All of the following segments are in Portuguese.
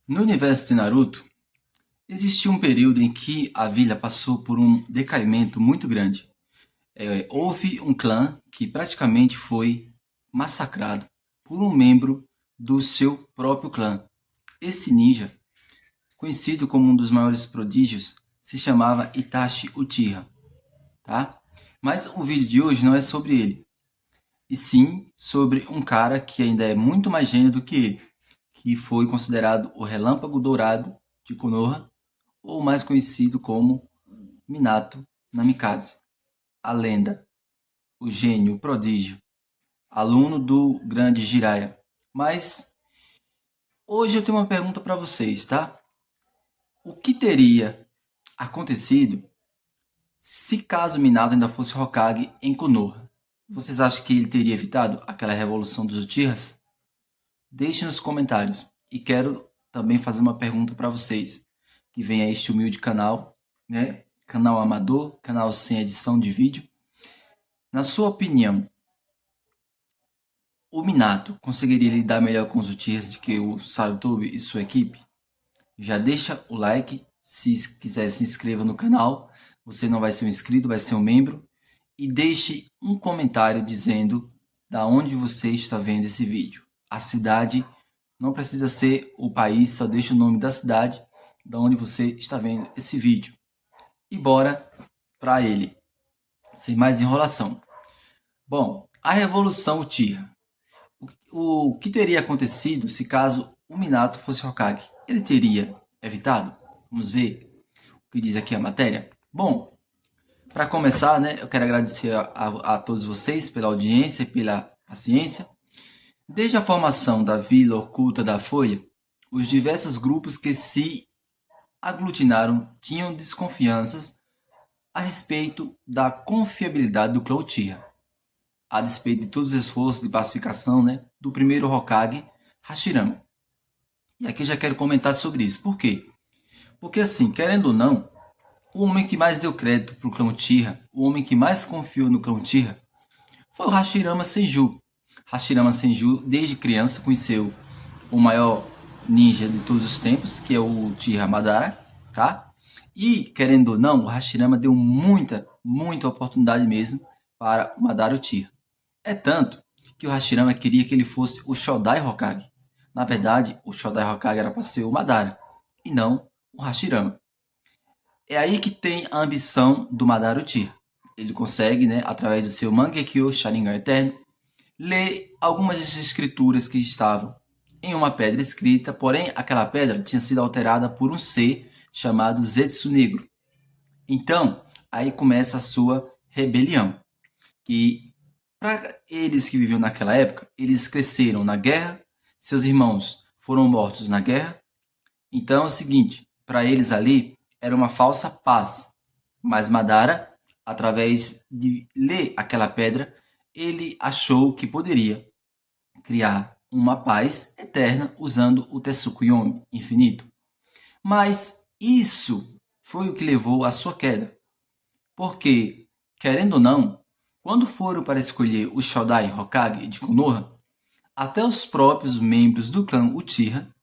No universo de Naruto, existiu um período em que a vila passou por um decaimento muito grande. Houve um clã que praticamente foi massacrado por um membro do seu próprio clã. Esse ninja, conhecido como um dos maiores prodígios, se chamava Itachi Uchiha, tá? Mas o vídeo de hoje não é sobre ele, e sim sobre um cara que ainda é muito mais gênio do que ele, que foi considerado o Relâmpago Dourado de Konoha, ou mais conhecido como Minato Namikaze, a lenda, o gênio, o prodígio, aluno do grande Jiraiya. Mas hoje eu tenho uma pergunta para vocês, tá? O que teria acontecido se caso Minato ainda fosse Hokage em Konoha? Vocês acham que ele teria evitado aquela revolução dos Uchihas? Deixe nos comentários. E quero também fazer uma pergunta para vocês que vêm a este humilde canal, né? Canal amador, canal sem edição de vídeo. Na sua opinião, o Minato conseguiria lidar melhor com os Uchihas do que o Sarutobi e sua equipe? Já deixa o like, se quiser se inscreva no canal. Você não vai ser um inscrito, vai ser um membro. E deixe um comentário dizendo da onde você está vendo esse vídeo. A cidade não precisa ser o país, só deixa o nome da cidade da onde você está vendo esse vídeo. E bora para ele, sem mais enrolação. Bom, a Revolução Uchiha. O que teria acontecido se caso o Minato fosse Hokage? Ele teria evitado? Vamos ver o que diz aqui a matéria. Bom, para começar, né, eu quero agradecer a todos vocês pela audiência e pela paciência. Desde a formação da Vila Oculta da Folha, os diversos grupos que se aglutinaram tinham desconfianças a respeito da confiabilidade do clã Uchiha, a despeito de todos os esforços de pacificação, né, do primeiro Hokage, Hashirama. E aqui eu já quero comentar sobre isso. Por quê? Porque assim, querendo ou não, o homem que mais deu crédito para o clã Uchiha, o homem que mais confiou no clã Uchiha, foi o Hashirama Senju. Hashirama Senju, desde criança, conheceu o maior ninja de todos os tempos, que é o Uchiha Madara, tá? E, querendo ou não, o Hashirama deu muita oportunidade mesmo para o Madara Uchiha. É tanto que o Hashirama queria que ele fosse o Shodai Hokage. Na verdade, o Shodai Hokage era para ser o Madara, e não o Hashirama. É aí que tem a ambição do Madara Uchiha. Ele consegue, né, através do seu Mangekyo Sharingan Eterno, ler algumas das escrituras que estavam em uma pedra escrita, porém aquela pedra tinha sido alterada por um ser chamado Zetsu Negro. Então, aí começa a sua rebelião. Que para eles que viviam naquela época, eles cresceram na guerra, seus irmãos foram mortos na guerra. Então é o seguinte, para eles ali era uma falsa paz. Mas Madara, através de ler aquela pedra, ele achou que poderia criar uma paz eterna usando o Tetsuku Yomi infinito. Mas isso foi o que levou à sua queda. Porque, querendo ou não, quando foram para escolher o Shodai Hokage de Konoha, até os próprios membros do clã Uchiha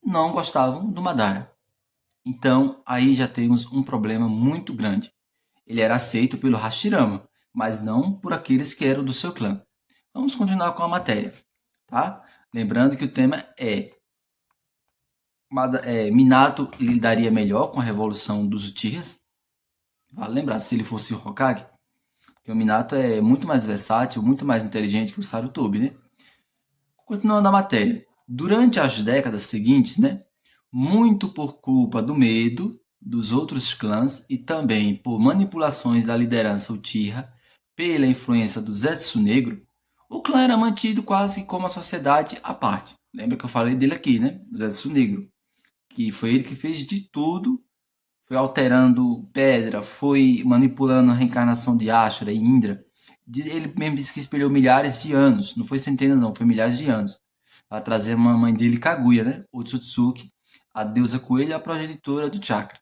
não gostavam do Madara. Então, aí já temos um problema muito grande. Ele era aceito pelo Hashirama, mas não por aqueles que eram do seu clã. Vamos continuar com a matéria, tá? Lembrando que o tema é Minato lidaria melhor com a revolução dos Uchihas. Vale lembrar, se ele fosse o Hokage, porque o Minato é muito mais versátil, muito mais inteligente que o Sarutobi, né? Continuando a matéria. Durante as décadas seguintes, né, muito por culpa do medo dos outros clãs e também por manipulações da liderança Uchiha pela influência do Zetsu Negro, o clã era mantido quase como uma sociedade à parte. Lembra que eu falei dele aqui, né? O Zetsu Negro, que foi ele que fez de tudo, foi alterando pedra, foi manipulando a reencarnação de Ashura e Indra. Ele mesmo disse que espelhou milhares de anos, não foi centenas não, foi milhares de anos, para trazer a mãe dele, Kaguya, né? Otsutsuki, a deusa coelho, a progenitora do chakra.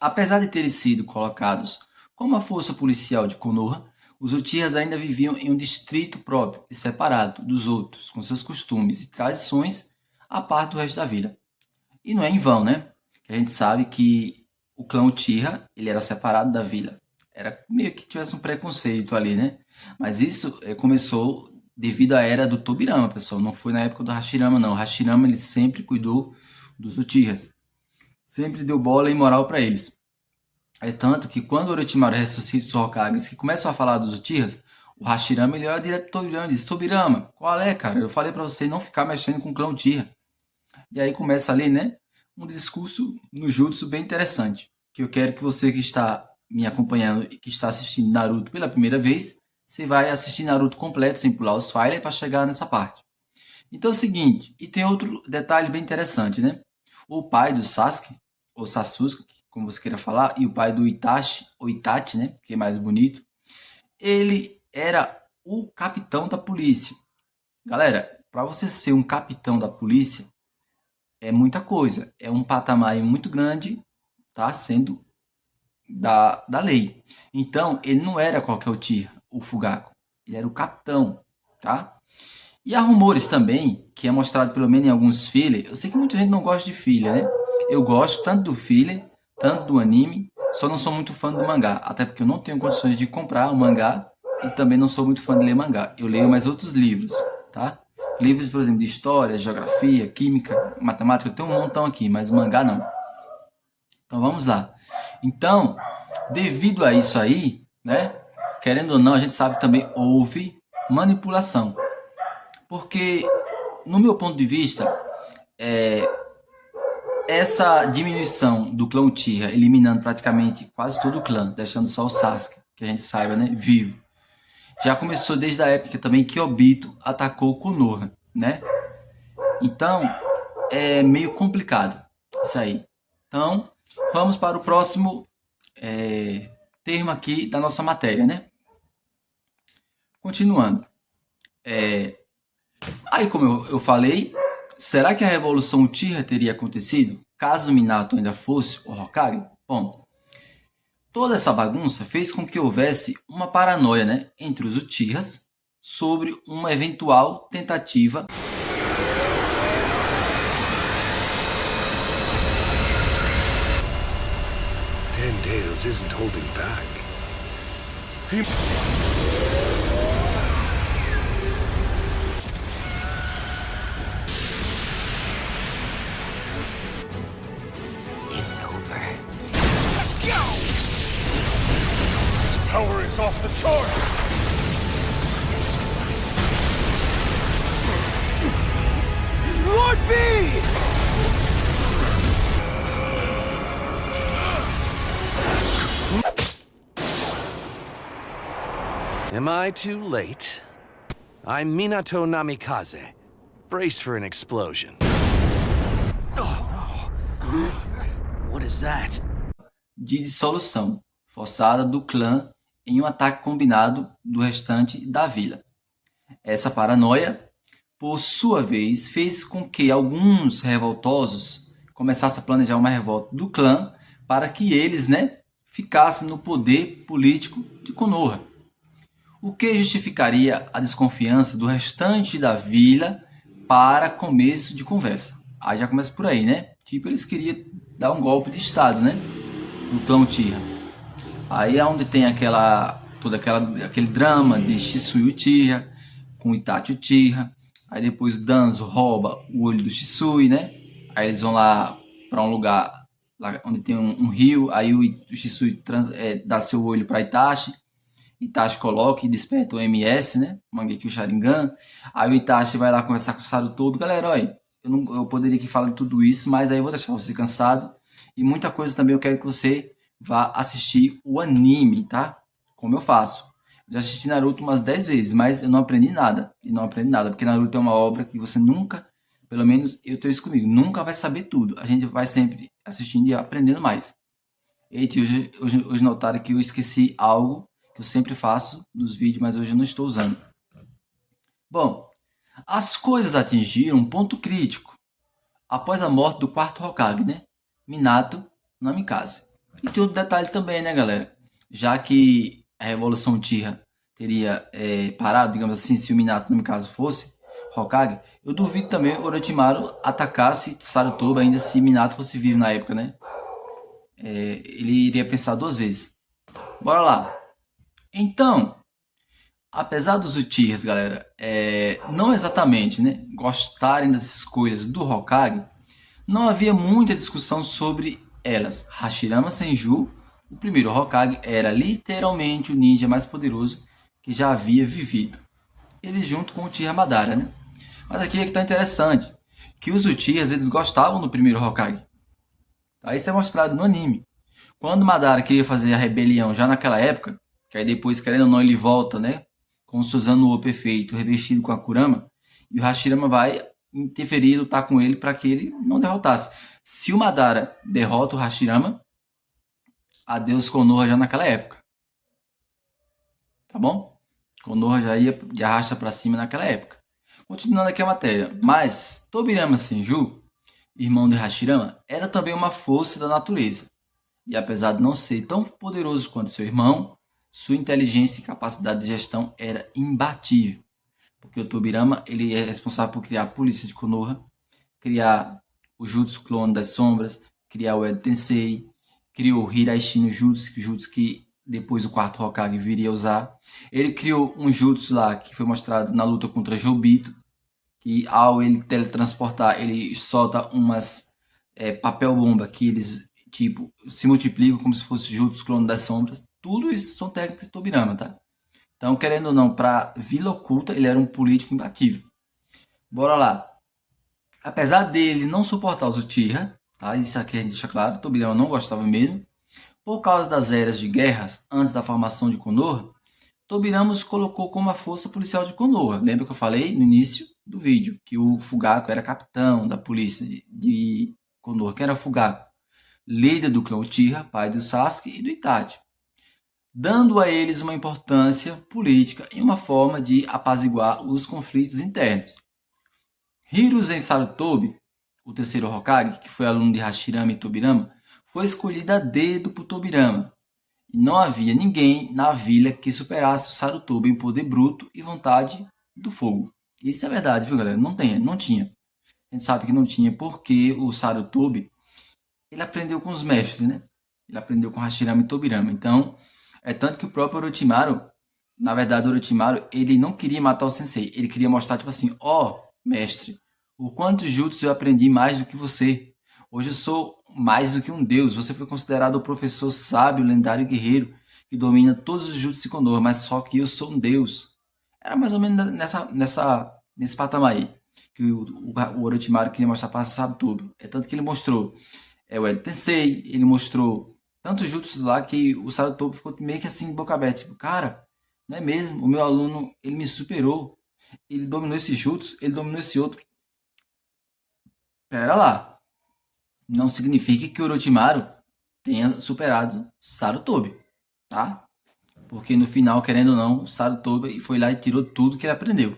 Apesar de terem sido colocados como a força policial de Konoha, os Uchihas ainda viviam em um distrito próprio e separado dos outros, com seus costumes e tradições, a parte do resto da vila. E não é em vão, né? Que a gente sabe que o clã Uchiha, ele era separado da vila. Era meio que tivesse um preconceito ali, né? Mas isso começou devido à era do Tobirama, pessoal. Não foi na época do Hashirama, não. O Hashirama, ele sempre cuidou dos Uchihas. Sempre deu bola e moral para eles. É tanto que quando o Orochimaru ressuscita os Hokages que começam a falar dos Uchihas, o Hashirama, ele olha direto pro Tobirama e diz: Tobirama, qual é, cara? Eu falei para você não ficar mexendo com o clã Uchiha. E aí começa ali, né? Um discurso no Jutsu bem interessante. Que eu quero que você que está me acompanhando e que está assistindo Naruto pela primeira vez, você vai assistir Naruto completo, sem pular os filler, para chegar nessa parte. Então é o seguinte, e tem outro detalhe bem interessante, né? O pai do Sasuke, ou Sasuke, como você queira falar, e o pai do Itachi, ou Itachi, né? Que é mais bonito, ele era o capitão da polícia. Galera, para você ser um capitão da polícia, é muita coisa. É um patamar muito grande, tá? Sendo da lei. Então, ele não era qualquer Uchiha, o Fugaku. Ele era o capitão, tá? E há rumores também, que é mostrado pelo menos em alguns filler. Eu sei que muita gente não gosta de filler, né? Eu gosto tanto do filler, tanto do anime, só não sou muito fã do mangá. Até porque eu não tenho condições de comprar o mangá e também não sou muito fã de ler mangá. Eu leio mais outros livros, tá? Livros, por exemplo, de história, geografia, química, matemática, eu tenho um montão aqui, mas mangá não. Então vamos lá. Então, devido a isso aí, né? Querendo ou não, a gente sabe que também houve manipulação. Porque, no meu ponto de vista, essa diminuição do clã Uchiha, eliminando praticamente quase todo o clã, deixando só o Sasuke, que a gente saiba, né, vivo, já começou desde a época também que Obito atacou Konoha, né? Então, é meio complicado isso aí. Então, vamos para o próximo termo aqui da nossa matéria, né? Continuando. Aí, como eu falei, será que a Revolução Uchiha teria acontecido caso Minato ainda fosse o Hokage? Bom, toda essa bagunça fez com que houvesse uma paranoia, né, entre os Uchihas sobre uma eventual tentativa 10 Tails isn't holding back. It's over. Let's go! Its power is off the charts! Lord B! Am I too late? I'm Minato Namikaze. Brace for an explosion. What is that? de dissolução forçada do clã em um ataque combinado do restante da vila. Essa paranoia, por sua vez, fez com que alguns revoltosos começassem a planejar uma revolta do clã para que eles, né, ficassem no poder político de Konoha. O que justificaria a desconfiança do restante da vila para começo de conversa. Aí já começa por aí, né? Tipo, eles queriam dar um golpe de estado, né? No clã Uchiha. Aí é onde tem aquele drama de Shisui Uchiha com Itachi Uchiha. Aí depois Danzo rouba o olho do Shisui, né? Aí eles vão lá para um lugar lá onde tem um rio. Aí o Shisui dá seu olho para Itachi. Itachi coloca e desperta o MS, né? O Mangekyo Sharingan. Aí o Itachi vai lá conversar com o Sarutobi. Galera, olha, eu poderia aqui falar de tudo isso, mas aí eu vou deixar você cansado. E muita coisa também eu quero que você vá assistir o anime, tá? Como eu faço. Eu já assisti Naruto umas 10 vezes, mas eu não aprendi nada. E não aprendi nada, porque Naruto é uma obra que você nunca, pelo menos eu tenho isso comigo, nunca vai saber tudo. A gente vai sempre assistindo e aprendendo mais. Eita, hoje notaram que eu esqueci algo que eu sempre faço nos vídeos, mas hoje eu não estou usando. Bom, as coisas atingiram um ponto crítico após a morte do quarto Hokage, né? Minato Namikaze. E tem outro detalhe também, né, galera? Já que a Revolução Uchiha teria parado, digamos assim, se o Minato Namikaze fosse Hokage, eu duvido também Orochimaru atacasse Sarutobi ainda se Minato fosse vivo na época, né? Ele iria pensar 2 vezes. Bora lá. Então, apesar dos Uchihas, galera, não exatamente, né, gostarem das escolhas do Hokage, não havia muita discussão sobre elas. Hashirama Senju, o primeiro Hokage, era literalmente o ninja mais poderoso que já havia vivido. Ele junto com o Uchiha Madara, né? Mas aqui é que está interessante, que os Uchihas eles gostavam do primeiro Hokage. Tá? Isso é mostrado no anime. Quando Madara queria fazer a rebelião já naquela época, que aí depois, querendo ou não, ele volta, né? Com o Susanoo perfeito, revestido com a Kurama, e o Hashirama vai interferir e lutar com ele para que ele não derrotasse. Se o Madara derrota o Hashirama, adeus Konoha já naquela época. Tá bom? Konoha já ia de arrasta para cima naquela época. Continuando aqui a matéria. Mas Tobirama Senju, irmão de Hashirama, era também uma força da natureza. E apesar de não ser tão poderoso quanto seu irmão, sua inteligência e capacidade de gestão era imbatível. Porque o Tobirama ele é responsável por criar a polícia de Konoha, criar o Jutsu Clone das Sombras, criar o Edo Tensei, criou o Hiraishi no Jutsu que depois o quarto Hokage viria a usar. Ele criou um Jutsu lá que foi mostrado na luta contra Jobito, que ao ele teletransportar, ele solta umas papel bomba que eles tipo se multiplicam como se fosse Jutsu Clone das Sombras. Tudo isso são técnicas de Tobirama, tá? Então, querendo ou não, para Vila Oculta, ele era um político imbatível. Bora lá. Apesar dele não suportar os Uchiha, tá? Isso aqui a gente deixa claro, Tobirama não gostava mesmo. Por causa das eras de guerras, antes da formação de Konoha, Tobirama os colocou como a força policial de Konoha. Lembra que eu falei no início do vídeo que o Fugaku era capitão da polícia de Konoha? Quem era o Fugaku? Líder do clã Uchiha, pai do Sasuke e do Itachi, dando a eles uma importância política e uma forma de apaziguar os conflitos internos. Hiruzen Sarutobi, o terceiro Hokage, que foi aluno de Hashirama e Tobirama, foi escolhido a dedo por Tobirama. E não havia ninguém na vila que superasse o Sarutobi em poder bruto e vontade do fogo. Isso é verdade, viu, galera? Não tinha. A gente sabe que não tinha porque o Sarutobi ele aprendeu com os mestres, né? Ele aprendeu com Hashirama e Tobirama. Então, é tanto que o próprio Orochimaru, na verdade, o Orochimaru, ele não queria matar o sensei. Ele queria mostrar, tipo assim, ó, mestre, o quanto jutsu eu aprendi mais do que você. Hoje eu sou mais do que um deus. Você foi considerado o professor sábio, lendário e guerreiro, que domina todos os jutsu de Konoha, mas só que eu sou um deus. Era mais ou menos nesse patamar aí, que o Orochimaru queria mostrar para Sarutobi. É tanto que ele mostrou o Edo Tensei, ele mostrou tantos jutsus lá que o Sarutobi ficou meio que assim, boca aberta. Tipo, cara, não é mesmo? O meu aluno, ele me superou. Ele dominou esse jutsu, ele dominou esse outro. Pera lá. Não significa que o Orochimaru tenha superado Sarutobi, tá? Porque no final, querendo ou não, o Sarutobi foi lá e tirou tudo que ele aprendeu.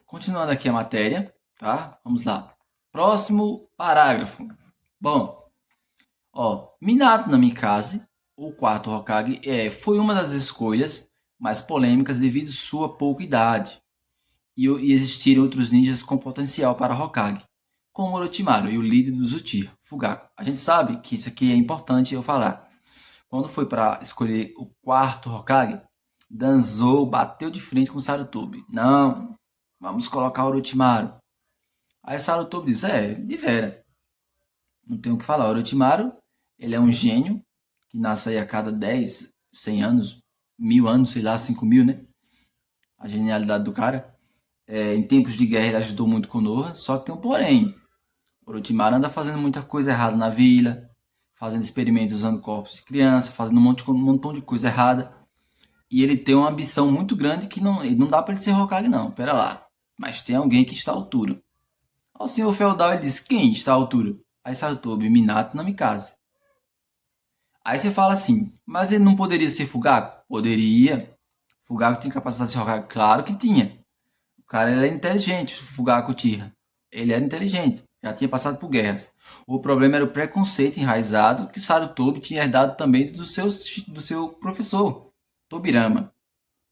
Continuando aqui a matéria, tá? Vamos lá. Próximo parágrafo. Bom, Minato Namikaze, o quarto Hokage, foi uma das escolhas mais polêmicas devido à sua pouca idade. E existiram outros ninjas com potencial para Hokage, como Orochimaru e o líder dos Uchiha, Fugaku. A gente sabe que isso aqui é importante eu falar. Quando foi para escolher o quarto Hokage, Danzou bateu de frente com Sarutobi. Não, vamos colocar Orochimaru. Aí Sarutobi diz, de vera. Não tem o que falar. Orochimaru, ele é um gênio, que nasce aí a cada 10, 100 anos, 1000 anos, sei lá, 5000, né? A genialidade do cara. Em tempos de guerra ele ajudou muito Konoha, só que tem um porém. Orochimaru anda fazendo muita coisa errada na vila, fazendo experimentos usando corpos de criança, fazendo um montão de coisa errada. E ele tem uma ambição muito grande que não dá para ele ser Hokage não, pera lá. Mas tem alguém que está à altura. O senhor feudal ele diz, quem está à altura? Aí Sarutobi, Minato Namikaze. Aí você fala assim, mas ele não poderia ser Fugaku? Poderia. Fugaku tem capacidade de ser Hokage? Claro que tinha. O cara ele é inteligente, o Fugaku Uchiha. Ele era inteligente, já tinha passado por guerras. O problema era o preconceito enraizado que Sarutobi tinha herdado também do seu professor, Tobirama.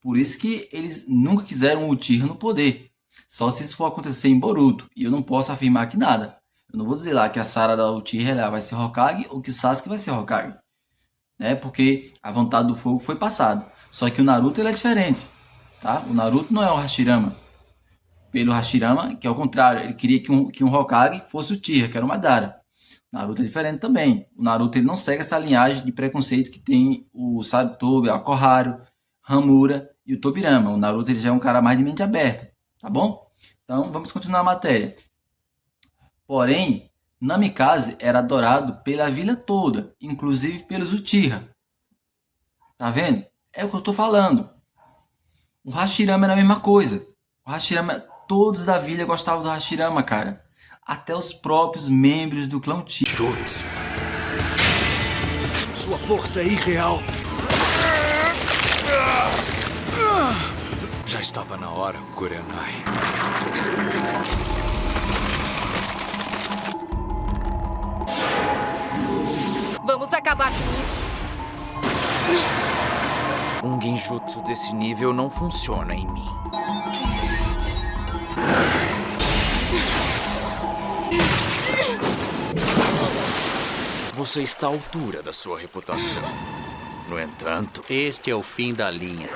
Por isso que eles nunca quiseram o Uchiha no poder. Só se isso for acontecer em Boruto. E eu não posso afirmar que nada. Eu não vou dizer lá que a Sarah da Uchiha ela vai ser Hokage ou que o Sasuke vai ser Hokage. Né? Porque a vontade do fogo foi passada. Só que o Naruto ele é diferente. Tá? O Naruto não é o Hashirama. Pelo Hashirama, que é o contrário. Ele queria que um Hokage fosse o Uchiha, que era o Madara. O Naruto é diferente também. O Naruto ele não segue essa linhagem de preconceito que tem o Sarutobi, o Koharu, Hamura e o Tobirama. O Naruto ele já é um cara mais de mente aberta. Tá bom? Então vamos continuar a matéria. Porém, Namikaze era adorado pela vila toda, inclusive pelos Uchiha. Tá vendo? É o que eu tô falando. O Hashirama era a mesma coisa. O Hashirama, todos da vila gostavam do Hashirama, cara. Até os próprios membros do clã Uchiha. Jutsu. Sua força é irreal. Já estava na hora, Kurenai. Vamos acabar com isso. Um genjutsu desse nível não funciona em mim. Você está à altura da sua reputação. No entanto, Este é o fim da linha.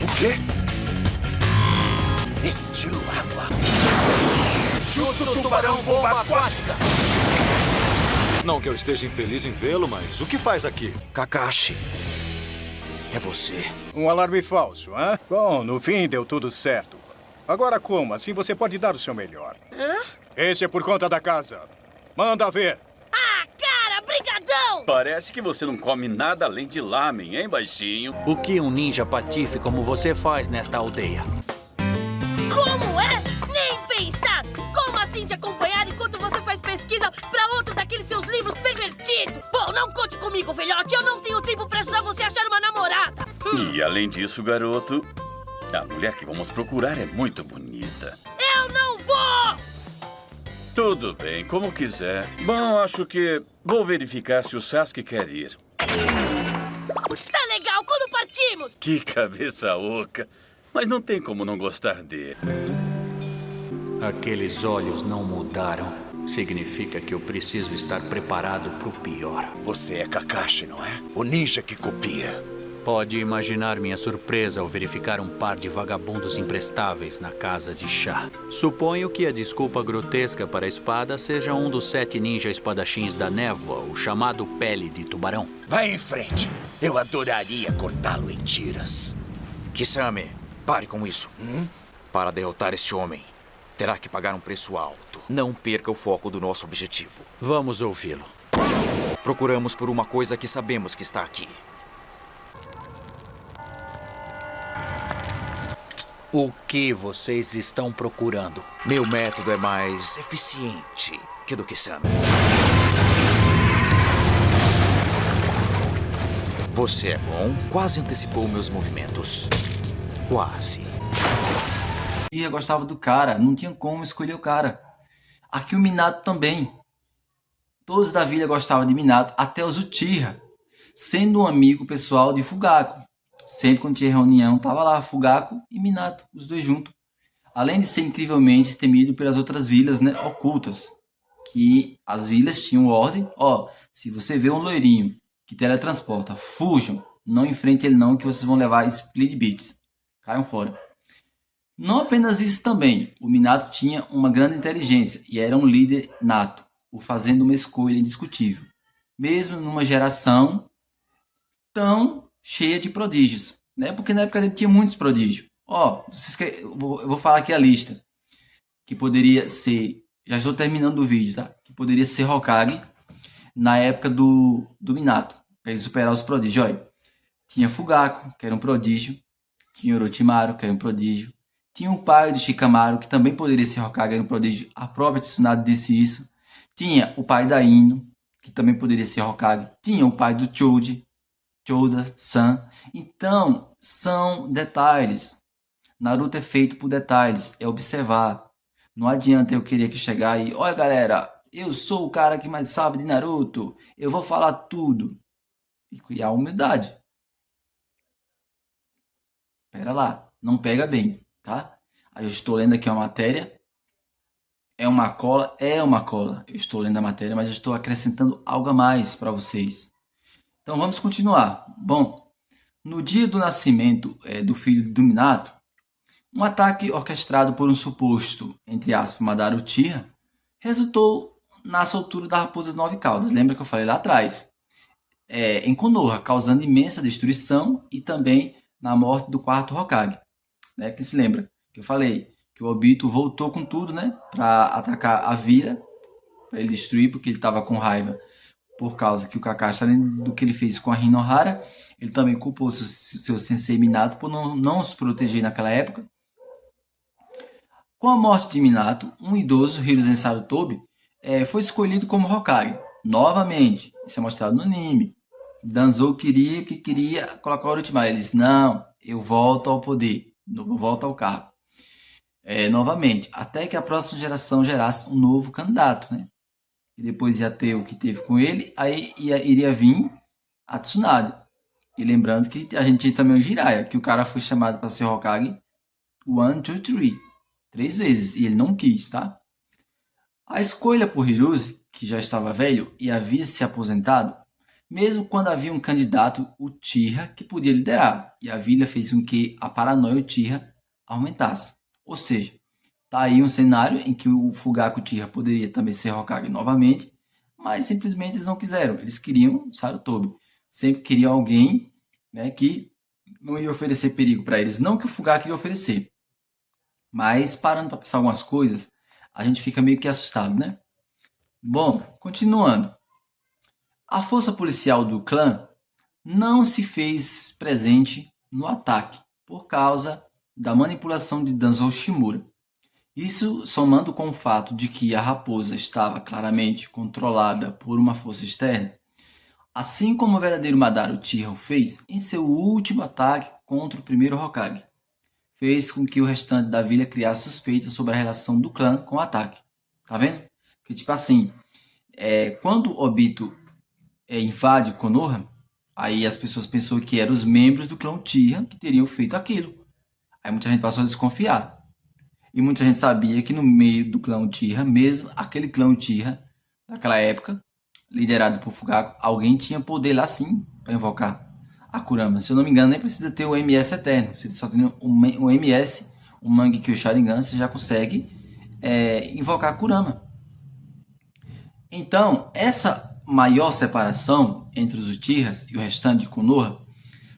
O quê? Estilo água. Jutsu tubarão bomba aquática. Não que eu esteja infeliz em vê-lo, mas o que faz aqui? Kakashi, é você. Um alarme falso, hã? Bom, no fim deu tudo certo. Agora como? Assim você pode dar o seu melhor. Esse é por conta da casa. Manda ver. Ah, cara, brigadão! Parece que você não come nada além de lamen, hein, baixinho? O que um ninja patife como você faz nesta aldeia? Como é? Nem pensar! Como assim te acompanhar enquanto você faz pesquisa pra outro daqueles seus livros pervertidos? Bom, não conte comigo, velhote. Eu não tenho tempo pra ajudar você a achar uma namorada. E além disso, garoto, a mulher que vamos procurar é muito bonita. Eu não vou! Tudo bem, como quiser. Bom, acho que vou verificar se o Sasuke quer ir. Tá legal, quando partimos? Que cabeça oca. Mas não tem como não gostar dele. Aqueles olhos não mudaram. Significa que eu preciso estar preparado para o pior. Você é Kakashi, não é? O ninja que copia. Pode imaginar minha surpresa ao verificar um par de vagabundos imprestáveis na casa de chá. Suponho que a desculpa grotesca para a espada seja um dos 7 ninja espadachins da névoa, o chamado Pele de Tubarão. Vai em frente. Eu adoraria cortá-lo em tiras. Kisame, pare com isso. Para derrotar este homem, terá que pagar um preço alto. Não perca o foco do nosso objetivo. Vamos ouvi-lo. Procuramos por uma coisa que sabemos que está aqui. O que vocês estão procurando? Meu método é mais eficiente que do Kisame. Você é bom, quase antecipou meus movimentos. Quase. Eu gostava do cara, não tinha como escolher o cara. Aqui o Minato também. Todos da vila gostavam de Minato, até os Uchiha, sendo um amigo pessoal de Fugaku. Sempre quando tinha reunião, tava lá Fugaku e Minato, os dois juntos. Além de ser incrivelmente temido pelas outras vilas, né, ocultas. Que as vilas tinham ordem, se você vê um loirinho que teletransporta, fujam, não enfrente ele não, que vocês vão levar split beats. Caiam fora. Não apenas isso também, o Minato tinha uma grande inteligência e era um líder nato, o fazendo uma escolha indiscutível. Mesmo numa geração tão cheia de prodígios, né? Porque na época dele tinha muitos prodígios. Eu vou falar aqui a lista, que poderia ser, já estou terminando o vídeo, tá? Que poderia ser Hokage na época do Minato, para ele superar os prodígios. Olha, tinha Fugaku, que era um prodígio, tinha Orochimaru, que era um prodígio, tinha o pai do Shikamaru, que também poderia ser Hokage, era um prodígio, a própria Tsunade disse isso. Tinha o pai da Ino, que também poderia ser Hokage, tinha o pai do Choda-san. Então, são detalhes. Naruto é feito por detalhes, é observar. Não adianta eu querer que chegar e, olha galera, eu sou o cara que mais sabe de Naruto, eu vou falar tudo. E a humildade. Pera lá, não pega bem, tá? Aí eu estou lendo aqui uma matéria. É uma cola? É uma cola. Eu estou lendo a matéria, mas eu estou acrescentando algo a mais para vocês. Então vamos continuar. Bom, no dia do nascimento do filho do Minato, um ataque orquestrado por um suposto, entre aspas, Madara Uchiha, resultou na soltura da Raposa de 9 Caudas. Lembra que eu falei lá atrás? Em Konoha, causando imensa destruição e também na morte do quarto Hokage. Né? Que se lembra que eu falei que o Obito voltou com tudo, né, para atacar a vila, para ele destruir, porque ele estava com raiva por causa que o Kakashi, além do que ele fez com a Rinohara, ele também culpou seu sensei Minato por não se proteger naquela época. Com a morte de Minato, um idoso, Hiruzen Sarutobi, foi escolhido como Hokage. Novamente, isso é mostrado no anime. Danzou queria colocar o Orochimaru. Ele disse, não, eu volto ao poder, eu volto ao cargo. Novamente, até que a próxima geração gerasse um novo candidato, né? E depois ia ter o que teve com ele, aí iria vir a Tsunade. E lembrando que a gente tinha também o Jiraiya, que o cara foi chamado para ser Hokage 1, 2, 3. 3 vezes, e ele não quis, tá? A escolha por Hiruzen, que já estava velho e havia se aposentado, mesmo quando havia um candidato Uchiha que podia liderar, e a vila fez com que a paranoia Uchiha aumentasse. Ou seja, tá aí um cenário em que o Fugaku Uchiha poderia também ser Hokage novamente, mas simplesmente eles não quiseram. Eles queriam Sarutobi. Sempre queriam alguém, né, que não ia oferecer perigo para eles. Não que o Fugaku iria oferecer. Mas parando para pensar algumas coisas, a gente fica meio que assustado, né? Bom, continuando. A força policial do clã não se fez presente no ataque por causa da manipulação de Danzou Shimura. Isso somando com o fato de que a raposa estava claramente controlada por uma força externa, assim como o verdadeiro Madara Uchiha fez em seu último ataque contra o primeiro Hokage. Fez com que o restante da vila criasse suspeitas sobre a relação do clã com o ataque. Tá vendo? Porque, tipo assim, quando Obito invade Konoha, aí as pessoas pensou que eram os membros do clã Uchiha que teriam feito aquilo. Aí muita gente passou a desconfiar. E muita gente sabia que no meio do clã Uchiha, mesmo aquele clã Uchiha, naquela época, liderado por Fugaku, alguém tinha poder lá sim para invocar a Kurama. Se eu não me engano, nem precisa ter o MS Eterno. Você só tem o MS, o Mangekyo Sharingan, você já consegue invocar a Kurama. Então, essa maior separação entre os Uchihas e o restante de Konoha,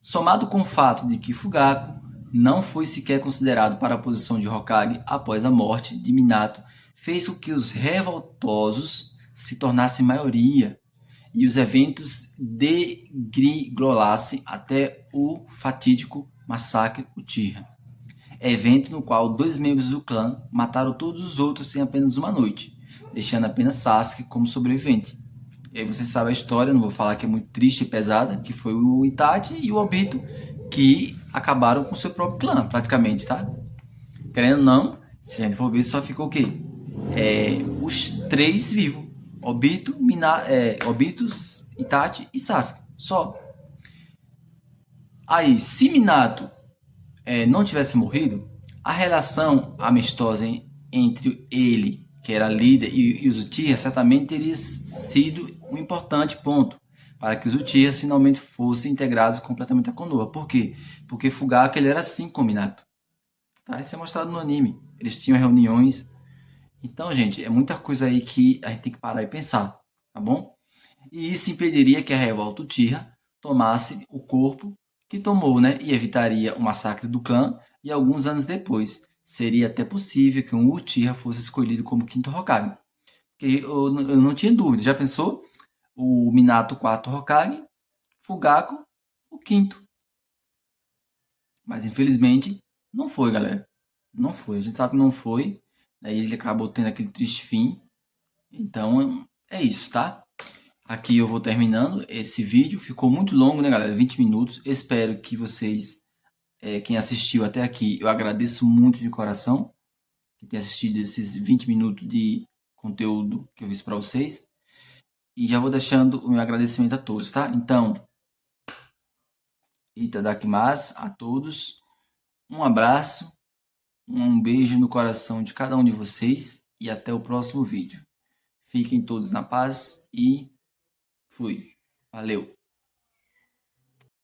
somado com o fato de que Fugaku não foi sequer considerado para a posição de Hokage após a morte de Minato, fez com que os revoltosos se tornassem maioria e os eventos degringolassem até o fatídico massacre Uchiha. Evento no qual 2 membros do clã mataram todos os outros em apenas uma noite, deixando apenas Sasuke como sobrevivente. E aí você sabe a história, não vou falar que é muito triste e pesada, que foi o Itachi e o Obito que acabaram com o seu próprio clã, praticamente, tá? Querendo ou não, se a gente for ver, só ficou o quê? Os 3 vivos. Obito, Itachi e Sasuke. Só. Aí, se Minato não tivesse morrido, a relação amistosa entre ele, que era líder, e os Uchiha, certamente teria sido um importante ponto para que os Uchihas finalmente fossem integrados completamente a Konoha. Por quê? Porque Fugaku ele era assim com Minato. Tá? Isso é mostrado no anime. Eles tinham reuniões. Então, gente, é muita coisa aí que a gente tem que parar e pensar, tá bom? E isso impediria que a revolta Uchiha tomasse o corpo que tomou, né? E evitaria o massacre do clã. E alguns anos depois, seria até possível que um Uchiha fosse escolhido como quinto Hokage. Porque eu não tinha dúvida. Já pensou? O Minato 4 Hokage, Fugaku o quinto. Mas infelizmente não foi, galera. Não foi. A gente sabe que não foi. Aí ele acabou tendo aquele triste fim. Então é isso, tá? Aqui eu vou terminando esse vídeo. Ficou muito longo, né, galera? 20 minutos. Espero que vocês, quem assistiu até aqui, eu agradeço muito de coração. Quem tem assistido esses 20 minutos de conteúdo que eu fiz para vocês. E já vou deixando o meu agradecimento a todos, tá? Então, itadakimasu a todos. Um abraço, um beijo no coração de cada um de vocês e até o próximo vídeo. Fiquem todos na paz e fui. Valeu!